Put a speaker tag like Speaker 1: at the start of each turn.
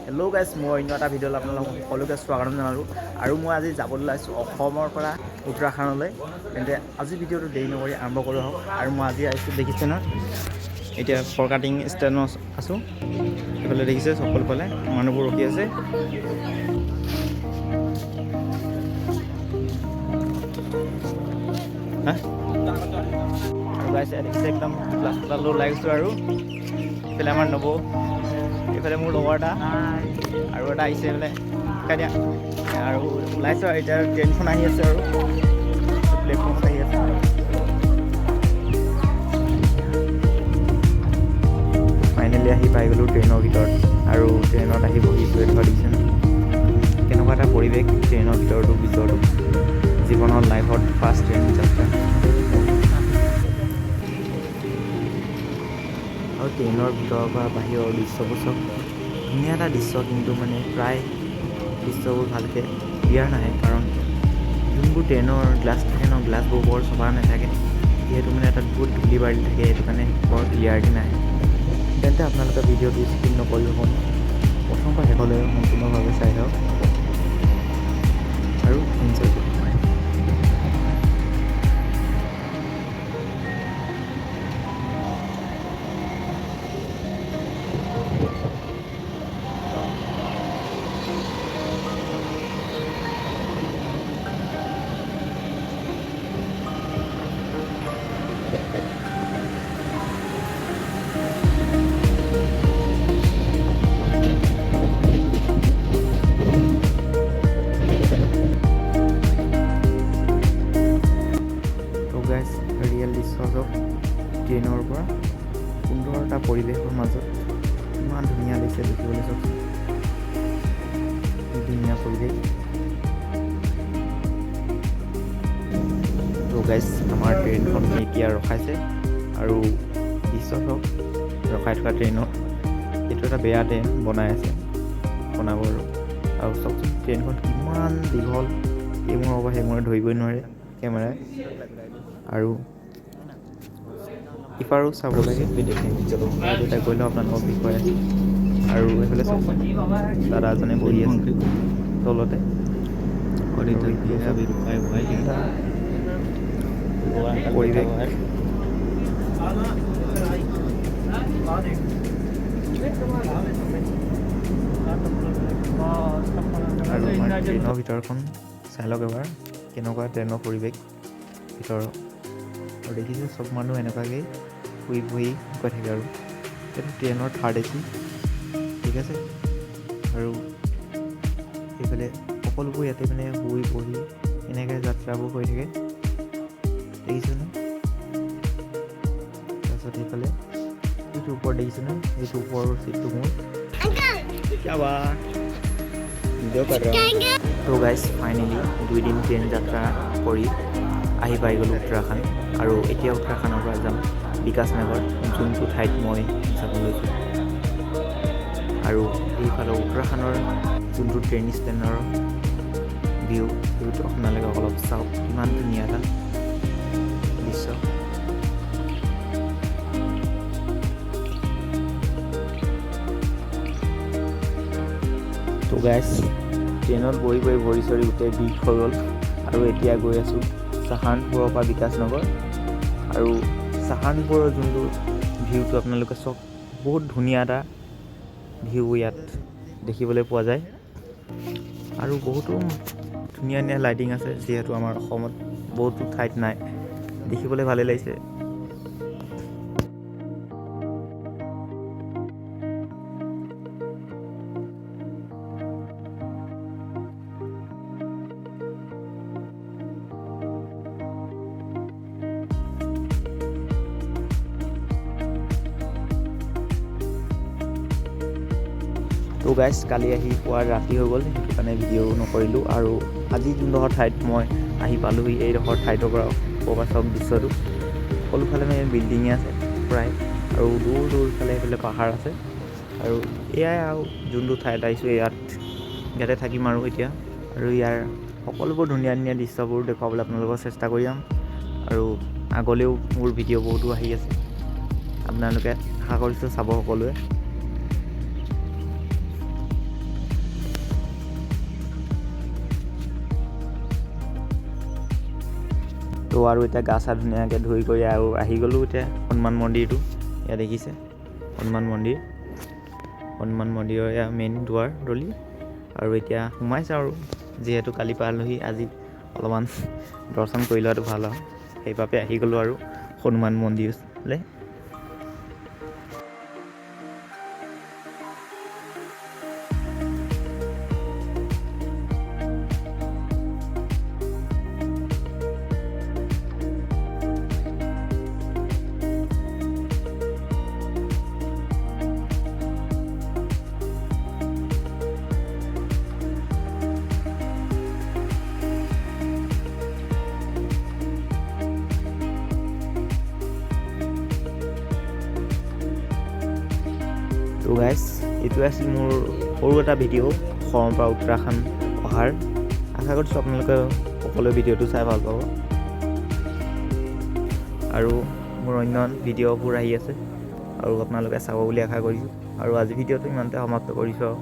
Speaker 1: Hello' guys, মই অন্য এটা ভিডিঅ'লৈ আপোনালোকক সকলোকে স্বাগতম জনালোঁ। আৰু মই আজি যাবলৈ ওলাইছোঁ অসমৰ পৰা উত্তৰাখণ্ডলৈ। তেন্তে আজি ভিডিঅ'টো দেৰি নকৰি আৰম্ভ কৰোঁ হওক। আৰু মই আজি আহিছোঁ, দেখিছে ন, এতিয়া ফৰকাটিং ষ্টেণ্ডত আছোঁ। এইফালে দেখিছে সকলোফালে মানুহবোৰ ৰখি আছে। আৰু গাইছে দেখিছে একদম ক্লাছলৈ ওলাই গৈছোঁ। আৰু এইফালে আমাৰ নবৌ, এইফালে মোৰ লগৰ এটা আৰু এটা আহিছে এইফালে শিকাই দিয়া। আৰু ওলাইছোঁ আৰু এতিয়া ট্ৰেইনখন আহি আছে আৰু প্লেটফৰ্মত আহি আছে। ফাইনেলি আহি পাই গ'লোঁ ট্ৰেইনৰ ভিতৰত। আৰু ট্ৰেইনত আহি বহিছোঁ। এনেকুৱা দেখিছে ন, কেনেকুৱা এটা পৰিৱেশ ট্ৰেইনৰ ভিতৰতো ভিতৰতো। জীৱনৰ লাইফত ফাৰ্ষ্ট ট্ৰেইন যাত্ৰা। আৰু ট্ৰেইনৰ ভিতৰৰ পৰা বাহিৰৰ দৃশ্যবোৰ চব ধুনীয়া এটা দৃশ্য, কিন্তু মানে প্ৰায় দৃশ্যবোৰ ভালকৈ ক্লিয়াৰ নাহে। কাৰণ যোনবোৰ ট্ৰেইনৰ গ্লাছ থাকে ন, গ্লাছবোৰ বৰ চফা নাথাকে। যিহেতু মানে তাত বহুত ধূলি বালি থাকে, সেইটো কাৰণে বৰ ক্লিয়াৰিটি নাহে। তেন্তে আপোনালোকে ভিডিঅ'টো স্কিপ নকৰি প্ৰথমৰ পৰা শেষলৈ সম্পূৰ্ণভাৱে চাই চাওক আৰু এনজয় কৰিব। ৰিয়েল দৃশ্য চব ট্ৰেইনৰ পৰা সুন্দৰ এটা পৰিৱেশৰ মাজত ইমান ধুনীয়া লাগিছে দেখিবলৈ। চাওকচোন ধুনীয়া পৰিৱেশ। তো গাইজ, আমাৰ ট্ৰেইনখন এতিয়া ৰখাইছে আৰু দৃশ্য চব ৰখাই থকা ট্ৰেইনত এইটো এটা বেয়া ট্ৰেইন বনাই আছে, বনাব। আৰু চাওকচোন ট্ৰেইনখন কিমান দীঘল, এই মূৰৰ পৰা সেই মূৰে ধৰিবই নোৱাৰে কেমেৰাই। আৰু ইপাৰো চাব লাগে দেউতাই কৰিলেও আপোনালোকক দেখুৱাই আছে। আৰু এইফালে চাওকচোন দাদা এজনে বহি আছে তলতে। পৰিৱেশ আৰু ট্ৰেইনৰ ভিতৰখন চাই লওক এবাৰ, কেনেকুৱা ট্ৰেইনৰ পৰিৱেশ ভিতৰৰ। আৰু দেখিছে চব মানুহ এনেকুৱাকৈ শুই বহি গৈ থাকে। আৰু এইটো ট্ৰেইনৰ থাৰ্ড এচি, ঠিক আছে। আৰু এইফালে সকলোবোৰ ইয়াতে মানে শুই বহি এনেকৈ যাত্ৰাবোৰ কৰি থাকে, দেখিছেনে। তাৰপিছত এইফালে এইটো ওপৰত দেখিছেনে, এইটো ওপৰৰ চিটটো মোৰ। তো গাইজ, ফাইনেলি 2 দিন ট্ৰেইন যাত্ৰা কৰি আহি পাই গ'লোঁ উত্তৰাখণ্ড। আৰু এতিয়া উত্তৰাখণ্ডৰ পৰা যাম বিকাশ নগৰ, যোনটো ঠাইত মই যাব লৈছোঁ। আৰু এইফালে উত্তৰাখণ্ডৰ যোনটো ট্ৰেইন ষ্টেণ্ডৰ ভিউ, সেইটো আপোনালোকে অলপ চাওক, কিমান ধুনীয়া এটা দৃশ্য। তো গাইজ, ট্ৰেইনত বহি বহি ভৰি চৰি গোটেই বিষ হৈ গ'ল। আৰু এতিয়া গৈ আছোঁ চাহাৰণপুৰৰ পৰা বিকাশ নগৰ। আৰু চাহাৰণপুৰৰ যোনটো ভিউটো আপোনালোকে চাওক, বহুত ধুনীয়া এটা ভিউ ইয়াত দেখিবলৈ পোৱা যায়। আৰু বহুতো ধুনীয়া ধুনীয়া লাইটিং আছে, যিহেতু আমাৰ অসমত বহুতো ঠাইত নাই। দেখিবলৈ ভালেই লাগিছে। তো গাইজ, কালি আহি পোৱাৰ ৰাতি হৈ গ'ল, সেইটো কাৰণে ভিডিঅ' নকৰিলোঁ। আৰু আজি যোনডোখৰ ঠাইত মই আহি পালোঁহি, এইডোখৰ ঠাইৰ পৰা ক'ৰবাত চাওক দৃশ্যটো, সকলোফালে মানে বিল্ডিঙে আছে প্ৰায়। আৰু দূৰ দূৰ ফালে এইফালে পাহাৰ আছে। আৰু এয়াই আৰু যোনটো ঠাইত আহিছোঁ, ইয়াতে থাকিম আৰু এতিয়া। আৰু ইয়াৰ সকলোবোৰ ধুনীয়া ধুনীয়া দৃশ্যবোৰ দেখুৱাবলৈ আপোনালোকক চেষ্টা কৰি যাম। আৰু আগলৈও মোৰ ভিডিঅ' বহুতো আহি আছে, আপোনালোকে আশা কৰিছোঁ চাব সকলোৱে। তো আৰু এতিয়া গা চা ধুনীয়াকৈ ধুই কৰি আৰু আহি গ'লোঁ এতিয়া হনুমান মন্দিৰটো। ইয়াত দেখিছে হনুমান মন্দিৰৰ এয়া মেইন দুৱাৰ দলি। আৰু এতিয়া সোমাইছে আৰু যিহেতু কালি পালোহি আজি অলপমান দৰ্শন কৰি লোৱাটো ভাল আৰু সেইবাবে আহি গ'লোঁ আৰু হনুমান মন্দিৰলৈ। তো গাইজ এইটোৱে আছিল মোৰ সৰু এটা ভিডিঅ' অসমৰ পৰা উত্তৰাখণ্ড অহাৰ। আশা কৰিছোঁ আপোনালোকে সকলোৱে ভিডিঅ'টো চাই ভাল পাব। আৰু মোৰ অন্য ভিডিঅ'বোৰ আহি আছে আৰু আপোনালোকে চাব বুলি আশা কৰিছোঁ। আৰু আজি ভিডিঅ'টো ইমানতে সমাপ্ত কৰিছোঁ আৰু